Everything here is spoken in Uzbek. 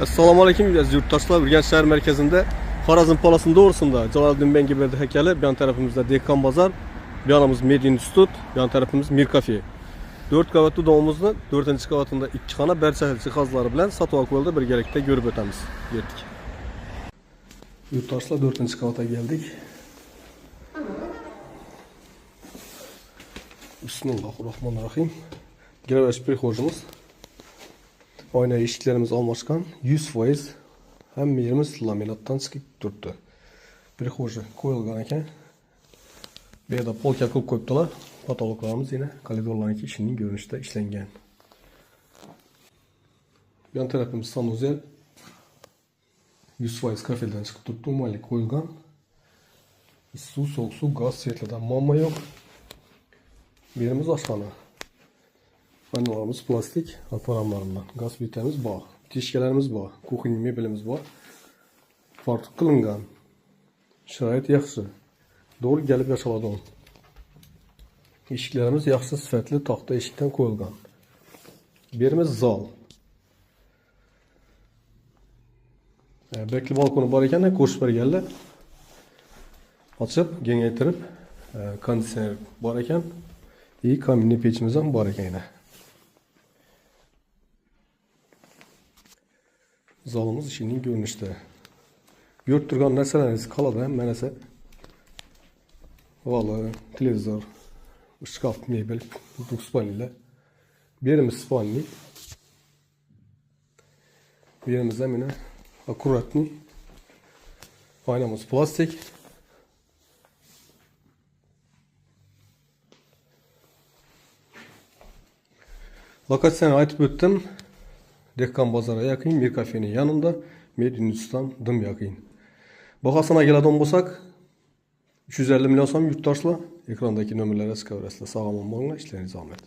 Assalomu alaykum aziz yurtdoshlar. Urganch shahar merkezinde Xorazm Palas'ın doğrusunda Jaloliddin Bengiberdi heykeli, bir yan tarafımızda Dehqon Bozor, bir yanımız Media Institute, bir yan tarafımız Mir Cafe. 4 qavatlı domumuzda 4. qavatında 2 xona barcha jihozlari bilan sotib qo'yildi. Birgalikda ko'rib o'tamiz. Ketdik. Yurtdoshlar 4. qavata geldik. Bismillahirrahmanirrahim. Giriş prixojimiz. Oyna eshiklarimiz almashgan 100%. Hamma yerimiz laminatdan chiqib turibdi. Prixoji qo'yilgan ekan. Bu yerda polka qilib qo'yibdilar. Patologlarimiz yine koridorlarning ishining görünüşte ishlangan. Yan tarafimiz sanuzel. 100% kafeldan chiqib turibdi. Umumanlik qo'yilgan. Suv, sovuq suv, gaz svetlidan muammo yo'q. Bu yerimiz oshxona. Vannalarımız plastik, alfaramlarından. Gaz plitamiz bor. Teshkalarimiz bor. Kuxnya mebelimiz bor. Farq qilingan. Sharoit yaxshi. Doğru gelib yashaladi. Eshiklarimiz yaxshi sifatli taxta eshikdan qo'yilgan. Bu yerimiz zal. Bekli balkoni bor ekan, qo'shib berganlar. Ochib, kengaytirib, konditsioner bor ekan. Kaminli pechimiz ham bor ekan yana. Zalımız işinin görünüşte. Görüp turgan narsalarimiz qoladi, mana esa vallahi televizor, shkaf, mebel, spalnilar. Bu yerimiz spalni. Bu yerimizda mana akkuratni. Oynamiz plastik. Lokatsiyani aytib o'tdim. Dehqon Bozor'a yakın, Mir Cafe'nin yanında, Media Institute'dan dım yakın. Bahasına geladigan bo'lsak, 350 milyon so'm yurtdoshlar ekrandagi nomerlarga chiqaverasizlar. Sog'lom bo'linglar, ishlaringiz omad.